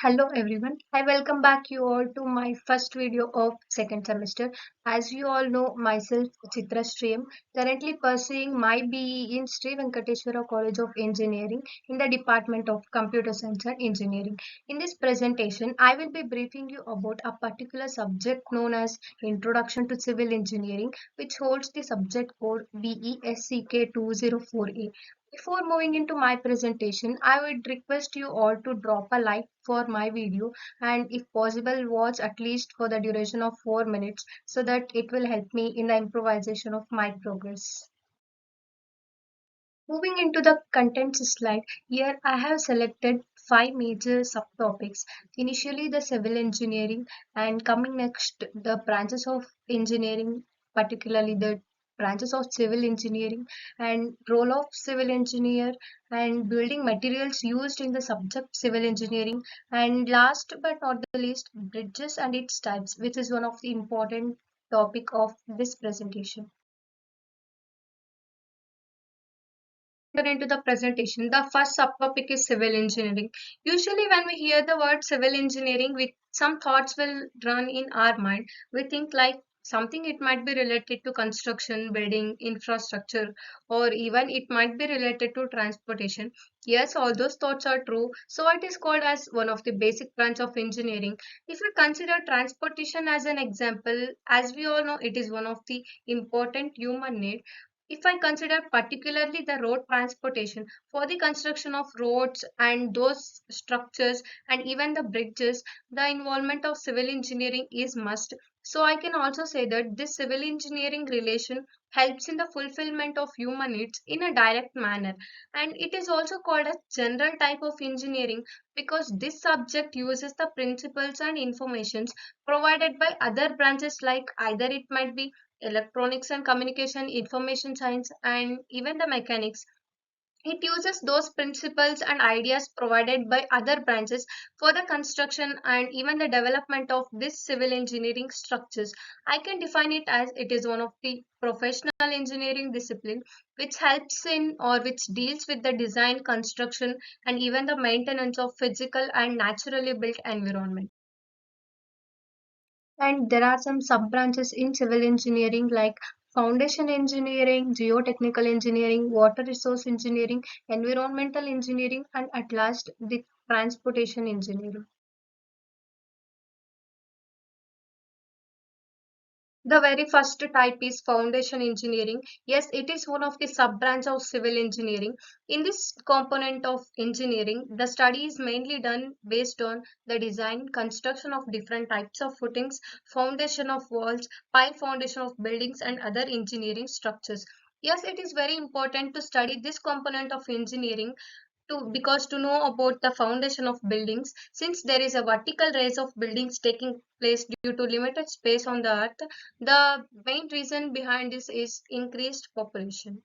Hello everyone. I welcome back you all to my first video of second semester. As you all know, myself Chitra Stream, currently pursuing my BE in Sri Venkateswara College of Engineering in the Department of Computer Science and Engineering. In this presentation, I will be briefing you about a particular subject known as Introduction to Civil Engineering, which holds the subject code BESCK 204A. Before moving into my presentation, I would request you all to drop a like for my video and if possible watch at least for the duration of 4 minutes so that it will help me in the improvisation of my progress. Moving into the contents slide, here I have selected five major subtopics. Initially the civil engineering and coming next the branches of engineering, particularly the branches of civil engineering and role of civil engineer and building materials used in the subject civil engineering, and last but not the least bridges and its types, which is one of the important topic of this presentation. Into the presentation, the first subtopic is civil engineering. Usually when we hear the word civil engineering, with some thoughts will run in our mind. We think like something, it might be related to construction, building, infrastructure, or even it might be related to transportation. Yes, all those thoughts are true. So it is called as one of the basic branch of engineering. If we consider transportation as an example, as we all know, it is one of the important human need. If I consider particularly the road transportation for the construction of roads and those structures and even the bridges, the involvement of civil engineering is must. So I can also say that this civil engineering relation helps in the fulfillment of human needs in a direct manner, and it is also called a general type of engineering because this subject uses the principles and informations provided by other branches, like either it might be electronics and communication, information science, and even the mechanics. It uses those principles and ideas provided by other branches for the construction and even the development of this civil engineering structures. I can define it as it is one of the professional engineering discipline which helps in or which deals with the design, construction, and even the maintenance of physical and naturally built environment. And there are some sub branches in civil engineering like foundation engineering, geotechnical engineering, water resource engineering, environmental engineering, and at last the transportation engineering. The very first type is foundation engineering. Yes, it is one of the sub branch of civil engineering. In this component of engineering, the study is mainly done based on the design, construction of different types of footings, foundation of walls, pile foundation of buildings, and other engineering structures. Yes, it is very important to study this component of engineering to because to know about the foundation of buildings, since there is a vertical rise of buildings taking place due to limited space on the earth, the main reason behind this is increased population.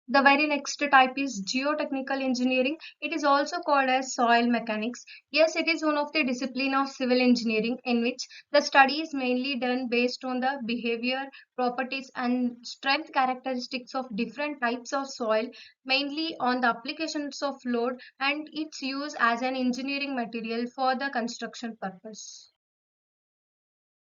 The very next type is geotechnical engineering. It is also called as soil mechanics. Yes, it is one of the discipline of civil engineering in which the study is mainly done based on the behavior, properties, and strength characteristics of different types of soil, mainly on the applications of load and its use as an engineering material for the construction purpose.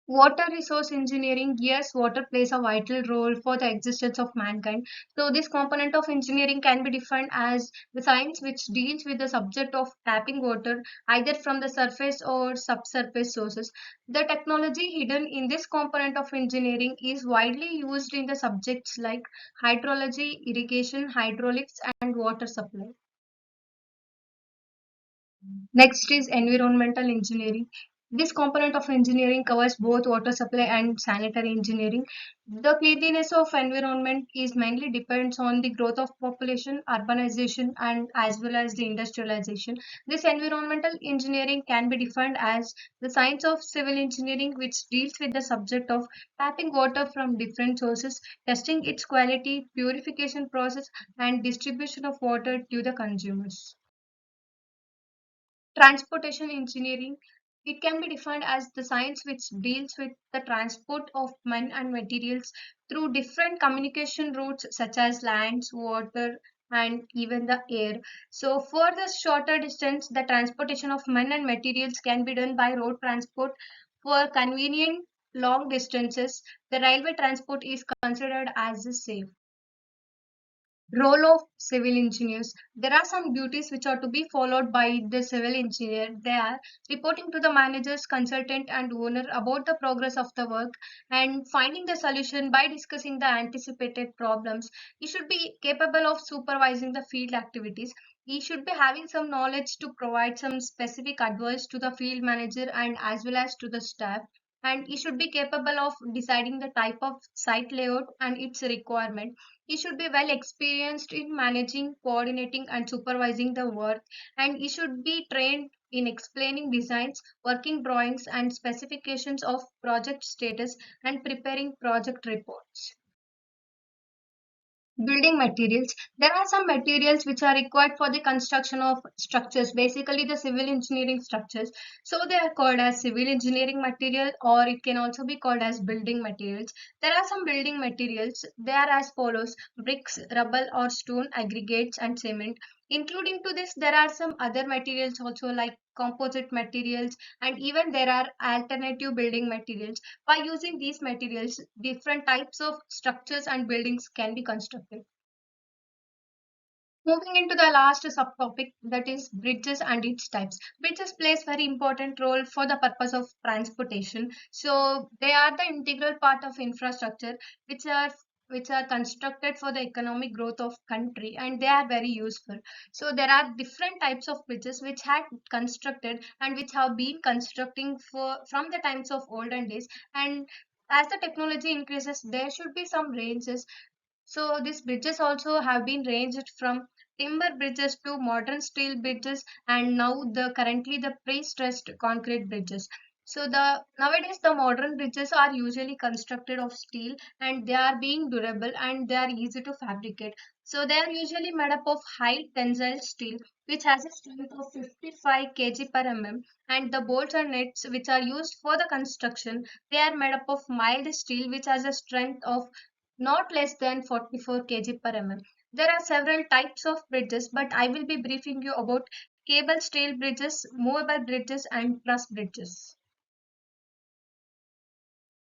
Water resource engineering, yes, water plays a vital role for the existence of mankind. So, this component of engineering can be defined as the science which deals with the subject of tapping water either from the surface or subsurface sources. The technology hidden in this component of engineering is widely used in the subjects like hydrology, irrigation, hydraulics, and water supply. Next is environmental engineering. This component of engineering covers both water supply and sanitary engineering. The cleanliness of environment is mainly depends on the growth of population, urbanization, and as well as the industrialization. This environmental engineering can be defined as the science of civil engineering which deals with the subject of tapping water from different sources, testing its quality, purification process, and distribution of water to the consumers. Transportation engineering. It can be defined as the science which deals with the transport of men and materials through different communication routes such as lands, water, and even the air. So for the shorter distance, the transportation of men and materials can be done by road transport. For convenient long distances, the railway transport is considered as the safe. Role of civil engineers. There are some duties which are to be followed by the civil engineer. They are reporting to the managers, consultant, and owner about the progress of the work and finding the solution by discussing the anticipated problems. He should be capable of supervising the field activities. He should be having some knowledge to provide some specific advice to the field manager and as well as to the staff. And he should be capable of deciding the type of site layout and its requirement. He should be well experienced in managing, coordinating, and supervising the work, and he should be trained in explaining designs, working drawings, and specifications of project status and preparing project reports. Building materials. There are some materials which are required for the construction of structures, basically the civil engineering structures. So they are called as civil engineering material, or it can also be called as building materials. There are some building materials. They are as follows: bricks, rubble or stone, aggregates, and cement. Including to this, there are some other materials also like composite materials, and even there are alternative building materials. By using these materials, different types of structures and buildings can be constructed. Moving into the last subtopic, that is bridges and its types. Bridges plays very important role for the purpose of transportation. So they are the integral part of infrastructure which are which are constructed for the economic growth of country, and they are very useful. So there are different types of bridges which had constructed and which have been constructing for from the times of olden days, and as the technology increases there should be some ranges. So these bridges also have been ranged from timber bridges to modern steel bridges, and now the currently the pre-stressed concrete bridges. So the nowadays the modern bridges are usually constructed of steel, and they are being durable and they are easy to fabricate. So they are usually made up of high tensile steel which has a strength of 55 kg per mm, and the bolts and nets which are used for the construction, they are made up of mild steel which has a strength of not less than 44 kg per mm. There are several types of bridges, but I will be briefing you about cable steel bridges, movable bridges, and truss bridges.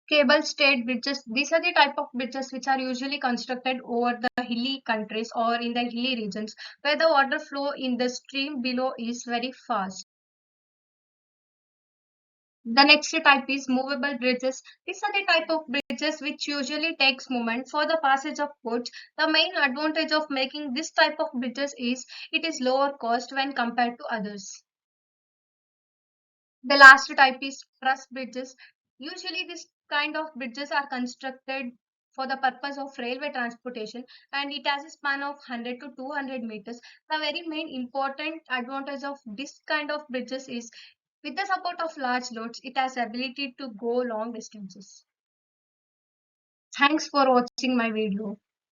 Cable stayed bridges, these are the type of bridges which are usually constructed over the hilly countries or in the hilly regions where the water flow in the stream below is very fast. The next type is movable bridges. These are the type of bridges which usually takes moment for the passage of goods. The main advantage of making this type of bridges is it is lower cost when compared to others. The last type is truss bridges. Usually this kind of bridges are constructed for the purpose of railway transportation, and it has a span of 100 to 200 meters. The very main important advantage of this kind of bridges is with the support of large loads, it has ability to go long distances. Thanks for watching my video.